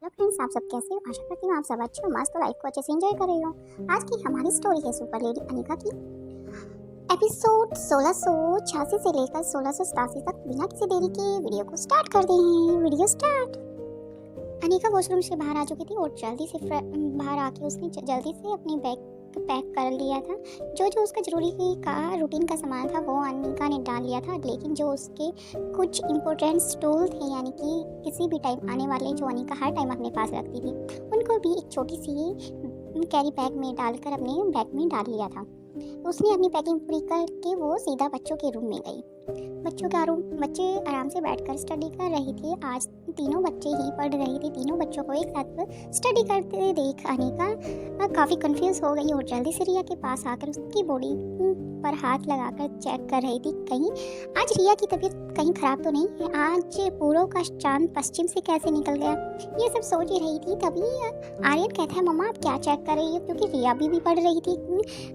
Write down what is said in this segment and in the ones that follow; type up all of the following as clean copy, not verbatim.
Hello friends, आप सब कैसे हो? आशा करती हूँ आप सब अच्छे हो, मस्त लाइफ को अच्छे से एंजॉय कर रहे हो। आज की हमारी स्टोरी है सुपर लेडी अनिका की। एपिसोड 1686 से लेकर 1687 तक। बिना किसी देरी के वीडियो को स्टार्ट कर दें। Video start. अनिका वॉशरूम से बाहर आ चुकी थी और जल्दी से बाहर आके उसने जल्दी से अपनी बैग पैक कर लिया था। जो जो उसका जरूरी का रूटीन का सामान था वो अनिका ने डाल लिया था, लेकिन जो उसके कुछ इम्पोर्टेंट टूल थे, यानी कि किसी भी टाइम आने वाले, जो अनिका हर टाइम अपने पास रखती थी, उनको भी एक छोटी सी कैरी बैग में डालकर अपने बैग में डाल लिया था। उसने अपनी पैकिंग पूरी करके वो सीधा बच्चों के रूम में गई। बच्चे आराम से बैठकर स्टडी कर रहे थे। आज तीनों बच्चे ही पढ़ रहे थे। तीनों बच्चों को एक साथ स्टडी करते देख अनिका काफ़ी कंफ्यूज हो गई और जल्दी से रिया के पास आकर उसकी बॉडी पर हाथ लगाकर चेक कर रही थी, कहीं आज रिया की तबीयत कहीं ख़राब तो नहीं है। आज पूर्व का चांद पश्चिम से कैसे निकल गया, ये सब सोच ही रही थी। तभी आर्यन कहता है, मम्मा आप क्या चेक कर रही हो? क्योंकि रिया भी पढ़ रही थी।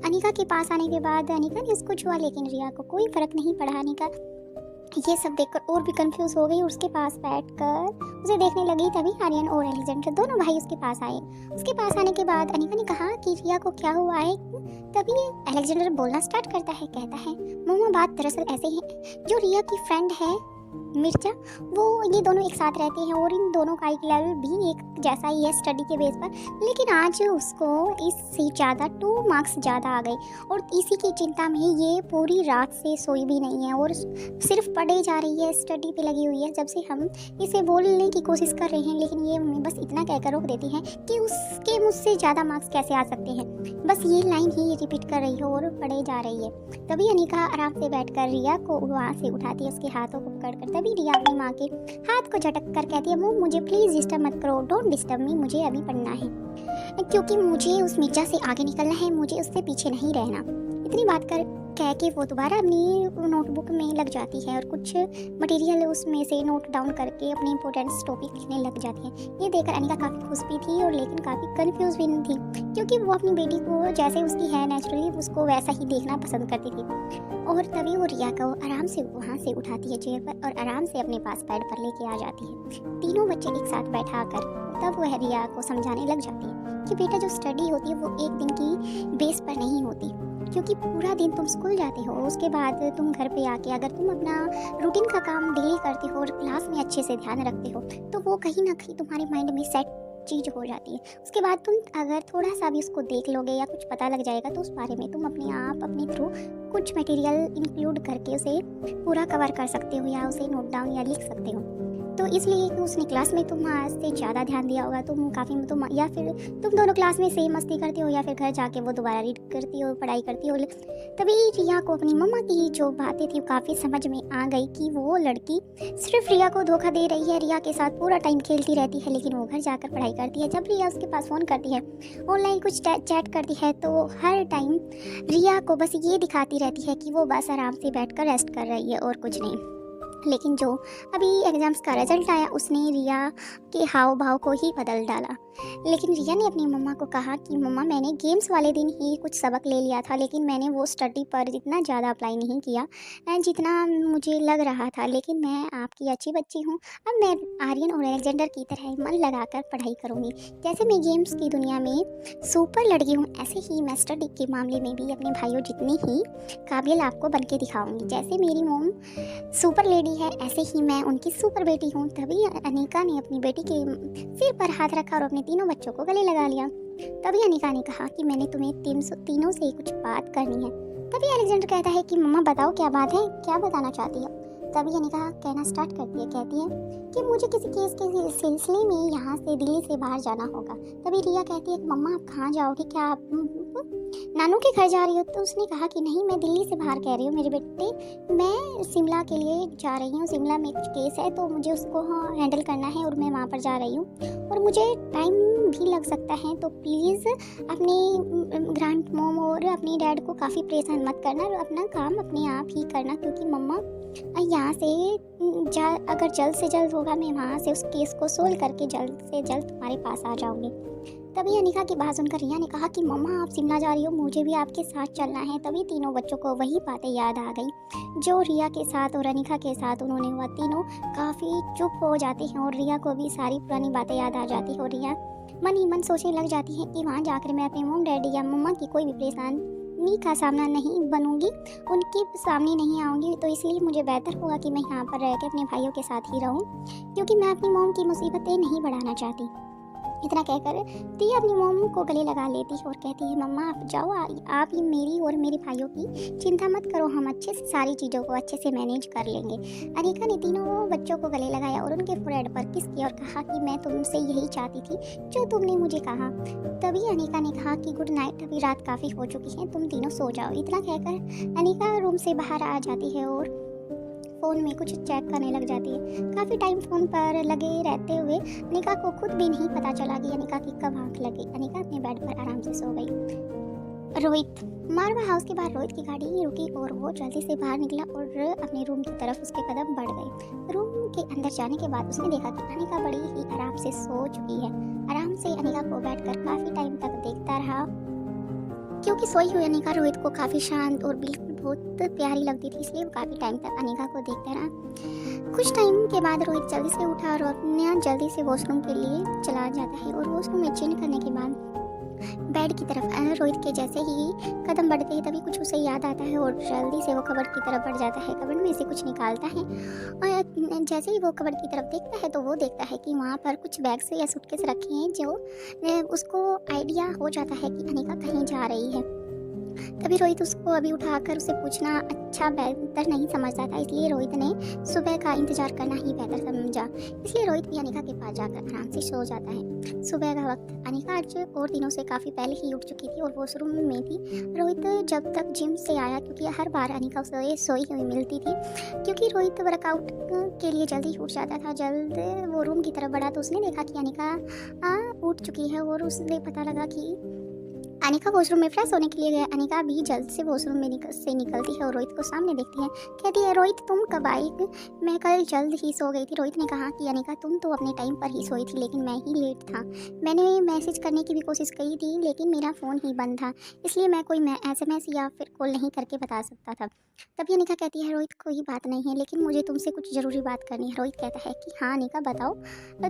अनिका के पास आने के बाद अनिका ने उसको छुआ, लेकिन रिया को कोई फ़र्क नहीं पड़ा। अनिका ये सब देखकर और भी कंफ्यूज हो गई। उसके पास बैठकर उसे देखने लगी। तभी आर्यन और एलेक्जेंडर दोनों भाई उसके पास आए। उसके पास आने के बाद अनिका ने कहा कि रिया को क्या हुआ है। तभी एलेक्जेंडर बोलना स्टार्ट करता है, कहता है, मम्मा बात दरअसल ऐसे है, जो रिया की फ्रेंड है मिर्जा, वो ये दोनों एक साथ रहते हैं और इन दोनों का एक लेवल भी एक जैसा ही है स्टडी के बेस पर, लेकिन आज उसको इससे ज़्यादा 2 मार्क्स ज़्यादा आ गए और इसी की चिंता में ये पूरी रात से सोई भी नहीं है और सिर्फ पढ़े जा रही है, स्टडी पे लगी हुई है। जब से हम इसे बोलने की कोशिश कर रहे हैं, लेकिन ये हमें बस इतना कहकर रोक देती है कि उसके मुझसे ज़्यादा मार्क्स कैसे आ सकते हैं। बस ये लाइन ही रिपीट कर रही है और पढ़े जा रही है। तभी अनिका आराम से बैठकर रिया को वहाँ से उठाती है, उसके हाथों को पकड़कर। तभी रिया अपनी माँ के हाथ को झटक कर कहती है, मम्मी मुझे प्लीज़ डिस्टर्ब मत करो, डोंट डिस्टर्ब मी, मुझे अभी पढ़ना है, क्योंकि मुझे उस मिर्जा से आगे निकलना है, मुझे उससे पीछे नहीं रहना। इतनी बात कर कह के वो दोबारा अपनी नोटबुक में लग जाती है और कुछ मटेरियल उसमें से नोट डाउन करके अपनी इंपॉर्टेंट टॉपिक लिखने लग जाती है। ये देखकर अनिका काफ़ी खुश भी थी और लेकिन काफ़ी कंफ्यूज भी थी, क्योंकि वो अपनी बेटी को जैसे उसकी है नेचुरली उसको वैसा ही देखना पसंद करती थी। और तभी वो रिया को आराम से वहाँ से उठाती है चेयर पर और आराम से अपने पास बेड पर लेके आ जाती है। तीनों बच्चे एक साथ बैठा कर तब वह रिया को समझाने लग जाती है कि बेटा, जो स्टडी होती है वो एक दिन की बेस पर नहीं होती, क्योंकि पूरा दिन तुम स्कूल जाते हो, उसके बाद तुम घर पे आके अगर तुम अपना रूटीन का काम डेली करते हो और क्लास में अच्छे से ध्यान रखते हो, तो वो कहीं ना कहीं तुम्हारे माइंड में सेट चीज़ हो जाती है। उसके बाद तुम अगर थोड़ा सा भी उसको देख लोगे या कुछ पता लग जाएगा, तो उस बारे में तुम अपने आप अपने थ्रू कुछ मटेरियल इंक्लूड करके उसे पूरा कवर कर सकते हो या उसे नोट डाउन या लिख सकते हो। तो इसलिए कि उसने क्लास में तुम आज से ज़्यादा ध्यान दिया होगा, तुम या फिर तुम दोनों क्लास में सेम मस्ती करते हो या फिर घर जाके वो दोबारा रीड करती हो, पढ़ाई करती हो। तभी रिया को अपनी मम्मा की जो बातें थी काफ़ी समझ में आ गई कि वो लड़की सिर्फ रिया को धोखा दे रही है, रिया के साथ पूरा टाइम खेलती रहती है, लेकिन वो घर जाकर पढ़ाई करती है। जब रिया उसके पास फ़ोन करती है, ऑनलाइन कुछ चैट करती है, तो हर टाइम रिया को बस ये दिखाती रहती है कि वो बस आराम से बैठकर रेस्ट कर रही है और कुछ नहीं। लेकिन जो अभी एग्ज़ाम्स का रिजल्ट आया, उसने रिया के हाव भाव को ही बदल डाला। लेकिन रिया ने अपनी मम्मा को कहा कि मम्मा, मैंने गेम्स वाले दिन ही कुछ सबक ले लिया था, लेकिन मैंने वो स्टडी पर इतना ज़्यादा अप्लाई नहीं किया जितना मुझे लग रहा था, लेकिन मैं आपकी अच्छी बच्ची हूँ, अब मैं आर्यन और एलेक्जेंडर की तरह मन लगाकर पढ़ाई करूँगी। जैसे मैं गेम्स की दुनिया में सुपर लड़की हूँ, ऐसे ही मैं स्टडी के मामले में भी अपने भाइयों जितनी ही काबिल आपको बन के दिखाऊँगी। जैसे मेरी मोम सुपर लेडी है, ऐसे ही मैं उनकी सुपर बेटी हूँ। तभी अनिका ने अपनी बेटी के सिर पर हाथ रखा और अपने तीनों बच्चों को गले लगा लिया। तभी अनिका ने कहा कि मैंने तुम्हें तीनों से कुछ बात करनी है। तभी अलेक्जेंडर कहता है कि मम्मा बताओ, क्या बात है, क्या बताना चाहती हो? तभी अनिका कहना स्टार्ट करती है, कहती है कि मुझे किसी केस के सिलसिले में यहाँ से दिल्ली से बाहर जाना होगा। तभी रिया कहती है कि मम्मा आप कहाँ जाओगे, क्या आप नानू के घर जा रही हो? तो उसने कहा कि नहीं, मैं दिल्ली से बाहर कह रही हूँ मेरे बेटे, मैं शिमला के लिए जा रही हूँ। शिमला में कुछ केस है तो मुझे उसको हैंडल करना है और मैं वहाँ पर जा रही हूँ और मुझे टाइम भी लग सकता है, तो प्लीज़ अपने ग्रैंड मॉम और अपने डैड को काफ़ी परेशान मत करना और अपना काम अपने आप ही करना, क्योंकि मम्मा यहाँ से अगर जल्द से जल्द होगा, मैं वहाँ से उस केस को सोल्व करके जल्द से जल्द तुम्हारे पास आ जाऊँगी। तभी अनिका की बात सुनकर रिया ने कहा कि मम्मा आप शिमला जा रही हो, मुझे भी आपके साथ चलना है। तभी तीनों बच्चों को वही बातें याद आ गई जो रिया के साथ और अनिका के साथ उन्होंने हुआ। तीनों काफ़ी चुप हो जाती हैं और रिया को भी सारी पुरानी बातें याद आ जाती है और रिया मन ही मन सोचने लग जाती है कि वहाँ जाकर मैं अपने मॉम डैडी या मम्मा की कोई भी परेशानी का सामना नहीं बनूंगी, उनके सामने नहीं आऊँगी। तो इसलिए मुझे बेहतर होगा कि मैं यहाँ पर रह के अपने भाइयों के साथ ही रहूँ, क्योंकि मैं अपनी मॉम की मुसीबतें नहीं बढ़ाना चाहती। इतना कहकर रिया अपनी मॉम को गले लगा लेती है और कहती है मम्मा आप जाओ, आप ही मेरी और मेरे भाइयों की चिंता मत करो, हम अच्छे से सारी चीज़ों को अच्छे से मैनेज कर लेंगे। अनिका ने तीनों बच्चों को गले लगाया और उनके फोrehead पर किस किया और कहा कि मैं तुमसे यही चाहती थी जो तुमने मुझे कहा। तभी अनिका ने कहा कि गुड नाइट, अभी रात काफ़ी हो चुकी है, तुम तीनों सो जाओ। इतना कहकर अनिका रूम से बाहर आ जाती है और फ़ोन में कुछ चेक करने लग जाती है। काफ़ी टाइम फ़ोन पर लगे रहते हुए अनिका को खुद भी नहीं पता चला कि अनिका की कब आँख लगी। अनिका अपने बेड पर आराम से सो गई। रोहित मारवा हाउस के बाहर रोहित की गाड़ी रुकी और वो जल्दी से बाहर निकला और अपने रूम की तरफ उसके कदम बढ़ गए। रूम के अंदर जाने के बाद उसने देखा कि अनिका बड़ी ही आराम से सो चुकी है। आराम से अनिका को बैठकर काफ़ी टाइम तक देखता रहा, क्योंकि सोई हुई अनिका रोहित को काफ़ी शांत और बिल्कुल बहुत प्यारी लगती थी, इसलिए वो काफ़ी टाइम तक अनिका को देखता रहा। कुछ टाइम के बाद रोहित जल्दी से उठा और अपने जल्दी से वॉशरूम के लिए चला जाता है और वॉशरूम में चेंज करने के बाद बेड की तरफ रोहित के जैसे ही कदम बढ़ते हैं तभी कुछ उसे याद आता है और जल्दी से वो कबर्ड की तरफ बढ़ जाता है। कबर्ड में से कुछ निकालता है और जैसे ही वो कबर्ड की तरफ देखता है तो वो देखता है कि वहाँ पर कुछ बैग्स या सूटकेस रखे हैं, जो उसको आइडिया हो जाता है कि अनिका कहीं जा रही है। तभी रोहित उसको अभी उठाकर उसे पूछना अच्छा बेहतर नहीं समझता था, इसलिए रोहित ने सुबह का इंतजार करना ही बेहतर समझा। इसलिए रोहित भी अनिका के पास जाकर आराम से सो जाता है। सुबह का वक्त अनिका आज और दिनों से काफ़ी पहले ही उठ चुकी थी और वॉशरूम में थी। रोहित जब तक जिम से आया, क्योंकि हर बार अनिका उसे सोई हुई मिलती थी, क्योंकि रोहित वर्कआउट के लिए जल्दी उठ जाता था। जल्द वो रूम की तरफ बढ़ा तो उसने देखा कि अनिका उठ चुकी है और उसने पता लगा कि अनिका वॉशरूम में फ्रेश होने के लिए गया। अनिका भी जल्द से वॉशरूम में निकलती है और रोहित को सामने देखती है। कहती है रोहित तुम कब आई? मैं कल जल्द ही सो गई थी। रोहित ने कहा कि अनिका तुम तो अपने टाइम पर ही सोई थी, लेकिन मैं ही लेट था। मैंने मैसेज करने की भी कोशिश की थी लेकिन मेरा फ़ोन ही बंद था, इसलिए मैं कोई SMS या फिर कॉल नहीं करके बता सकता था। तभी अनिका कहती है रोहित कोई बात नहीं है, लेकिन मुझे तुमसे कुछ ज़रूरी बात करनी है। रोहित कहता है कि हाँ अनिका बताओ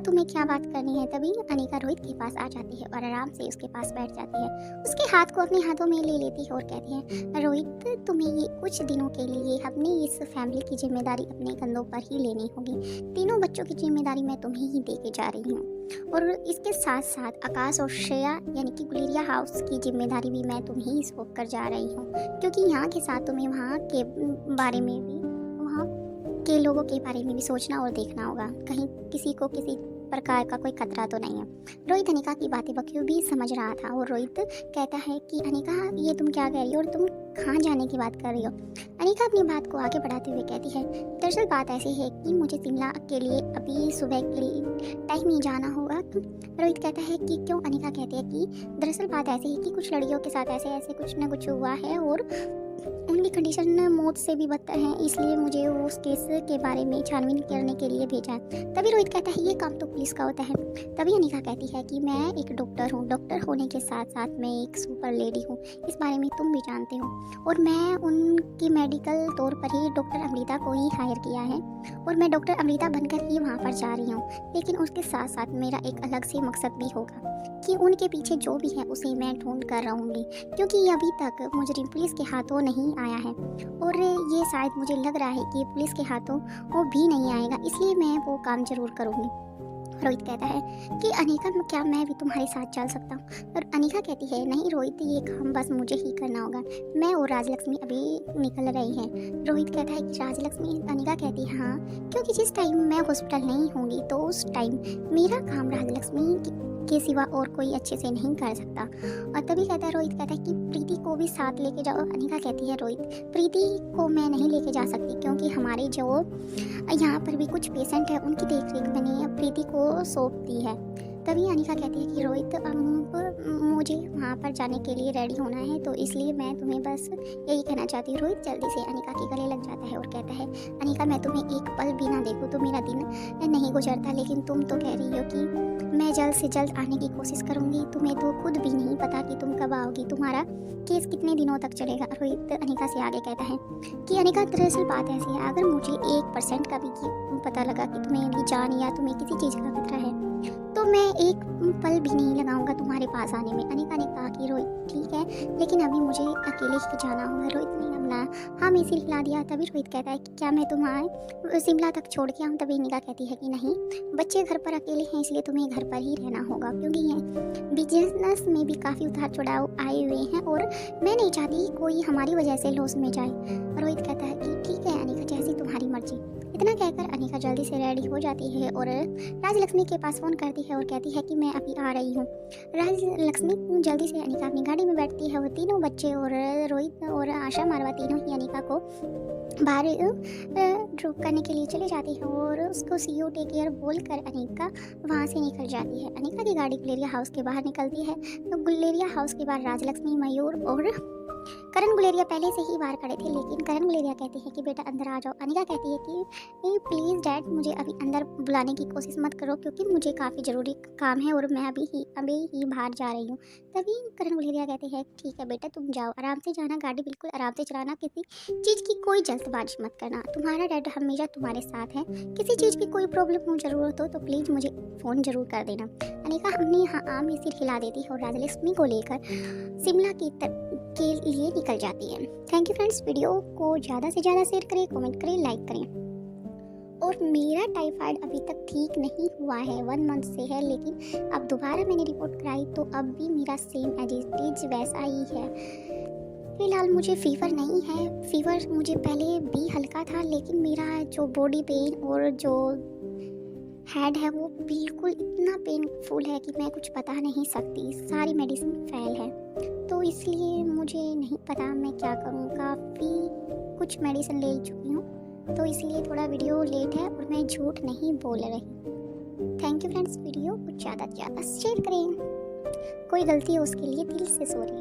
तुम्हें क्या बात करनी है। तभी अनिका रोहित के पास आ जाती है और आराम से उसके पास बैठ जाती है, उसके हाथ को अपने हाथों में ले लेती है और कहती है रोहित तुम्हें ये कुछ दिनों के लिए अपनी इस फैमिली की जिम्मेदारी अपने कंधों पर ही लेनी होगी। तीनों बच्चों की जिम्मेदारी मैं तुम्हें ही दे के जा रही हूँ और इसके साथ साथ आकाश और श्रेया यानी कि गुलेरिया हाउस की जिम्मेदारी भी मैं तुम्हें ही सौंप कर जा रही हूँ, क्योंकि यहाँ के साथ तुम्हें वहाँ के बारे में भी, वहाँ के लोगों के बारे में भी सोचना और देखना होगा, कहीं किसी को किसी प्रकार का कोई खतरा तो नहीं है। रोहित अनिका की बातें बखूबी समझ रहा था और रोहित कहता है कि अनिका ये तुम क्या कह रही हो और तुम कहाँ जाने की बात कर रही हो। अनिका अपनी बात को आगे बढ़ाते हुए कहती है दरअसल बात ऐसी है कि मुझे शिमला के लिए अभी सुबह के टाइम ही जाना होगा। रोहित कहता है कि क्यों? अनिका कहती है कि दरअसल बात ऐसी है कि कुछ लड़कियों के साथ ऐसे ऐसे कुछ ना कुछ हुआ है और उनकी कंडीशन मौत से भी बदतर है, इसलिए मुझे उस केस के बारे में छानबीन करने के लिए भेजा है। तभी रोहित कहता है ये काम तो पुलिस का होता है। तभी अनिका कहती है कि मैं एक डॉक्टर हूँ, डॉक्टर होने के साथ साथ मैं एक सुपर लेडी हूँ, इस बारे में तुम भी जानते हो, और मैं उनकी मेडिकल तौर पर ही डॉक्टर अमृता को ही हायर किया है और मैं डॉक्टर अमृता बनकर ही वहाँ पर जा रही हूँ। लेकिन उसके साथ साथ मेरा एक अलग से मकसद भी होगा कि उनके पीछे जो भी है उसे मैं ढूंढ कर रहूँगी, क्योंकि अभी तक मुजरिम पुलिस के हाथों नहीं आया है और ये शायद मुझे लग रहा है कि पुलिस के हाथों वो भी नहीं आएगा, इसलिए मैं वो काम जरूर करूँगी। रोहित कहता है कि अनिका क्या मैं भी तुम्हारे साथ चल सकता हूँ? और अनिका कहती है नहीं रोहित ये काम बस मुझे ही करना होगा, मैं और राजलक्ष्मी अभी निकल रही हैं। रोहित कहता है कि राजलक्ष्मी? अनिका कहती है हाँ, क्योंकि जिस टाइम मैं हॉस्पिटल नहीं होंगी तो उस टाइम मेरा काम राजलक्ष्मी के सिवा और कोई अच्छे से नहीं कर सकता। और तभी कहता है रोहित कहता है कि प्रीति को भी साथ लेके जाओ। अनिका कहती है रोहित प्रीति को मैं नहीं लेके जा सकती, क्योंकि हमारे जो यहाँ पर भी कुछ पेशेंट है उनकी देख रेख मैंने प्रीति को सौंप दी है। तभी अनिका कहती है कि रोहित अब मुझे वहाँ पर जाने के लिए रेडी होना है, तो इसलिए मैं तुम्हें बस यही कहना चाहती हूँ। रोहित जल्दी से अनिका के गले लग जाता है और कहता है अनिका मैं तुम्हें एक पल भी ना देखूँ तो मेरा दिन नहीं गुजरता, लेकिन तुम तो कह रही हो कि मैं जल्द से जल्द आने की कोशिश करूँगी। तुम्हें तो खुद भी नहीं पता कि तुम कब आओगी, तुम्हारा केस कितने दिनों तक चलेगा। रोहित अनिका से आगे कहता है कि अनिका दरअसल बात ऐसी है, अगर मुझे 1% का भी पता लगा कि तुम्हें अभी जान या तुम्हें किसी चीज़ का खतरा है तो मैं एक पल भी नहीं लगाऊंगा तुम्हारे पास आने में। अनिका ने कहा कि रोहित ठीक है, लेकिन अभी मुझे अकेले ही जाना होगा। रोहित ने हमला हाँ में सिर हिला दिया। तभी रोहित कहता है कि क्या मैं तुम्हारे शिमला तक छोड़ के आऊँ। तभी अनिका कहती है कि नहीं, बच्चे घर पर अकेले हैं इसलिए तुम्हें घर पर ही रहना होगा, क्योंकि ये बिजनेस में भी काफ़ी उतार चढ़ाव आए हुए हैं और मैं नहीं चाहती कोई हमारी वजह से लॉस में जाए। रोहित कहता है कि ठीक है अनिका, जैसी तुम्हारी मर्जी। इतना कहकर अनिका जल्दी से रेडी हो जाती है और राजलक्ष्मी के पास फ़ोन करती है और कहती है कि मैं अभी आ रही हूँ। राजलक्ष्मी जल्दी से अनिका अपनी गाड़ी में बैठती है और तीनों बच्चे और रोहित और आशा मारवा तीनों ही अनिका को बाहर ड्रॉप करने के लिए चले जाती है और उसको सी यू टेक केयर बोल कर अनिका वहाँ से निकल जाती है। अनिका की गाड़ी गुलेरिया हाउस के बाहर निकलती है तो गुलेरिया हाउस के बाहर राजलक्ष्मी, मयूर और करण गुलेरिया पहले से ही बाहर खड़े थे, लेकिन करण गुलेरिया कहती है कि बेटा अंदर आ जाओ। अनिका कहती है कि प्लीज़ डैड मुझे अभी अंदर बुलाने की कोशिश मत करो, क्योंकि मुझे काफ़ी ज़रूरी काम है और मैं अभी ही बाहर जा रही हूँ। तभी करण गुलेरिया कहते हैं ठीक है बेटा तुम जाओ, आराम से जाना, गाड़ी बिल्कुल आराम से चलाना, किसी चीज़ की कोई जल्दबाजी मत करना, तुम्हारा डैड हमेशा तुम्हारे साथ है। किसी चीज़ की कोई प्रॉब्लम हो, ज़रूरत हो तो प्लीज़ मुझे फ़ोन ज़रूर कर देना। अनिका अपनी हाँ में सिर हिला देती है और राजलक्ष्मी को लेकर शिमला के लिए निकल जाती है। थैंक यू फ्रेंड्स, वीडियो को ज़्यादा से ज़्यादा शेयर करें, कमेंट करें, लाइक करें। और मेरा टाइफाइड अभी तक ठीक नहीं हुआ है, 1 मंथ से है, लेकिन अब दोबारा मैंने रिपोर्ट कराई तो अब भी मेरा सेम एज इट इज वैसा ही है। फिलहाल मुझे फीवर नहीं है, फीवर मुझे पहले भी हल्का था, लेकिन मेरा जो बॉडी पेन और जो हेड है वो बिल्कुल इतना पेनफुल है कि मैं कुछ बता नहीं सकती, सारी मेडिसिन फेल है। तो इसलिए मुझे नहीं पता मैं क्या करूँ, काफ़ी कुछ मेडिसिन ले चुकी हूँ, तो इसलिए थोड़ा वीडियो लेट है और मैं झूठ नहीं बोल रही। थैंक यू फ्रेंड्स, वीडियो को ज़्यादा से ज़्यादा शेयर करें, कोई गलती हो उसके लिए दिल से सॉरी।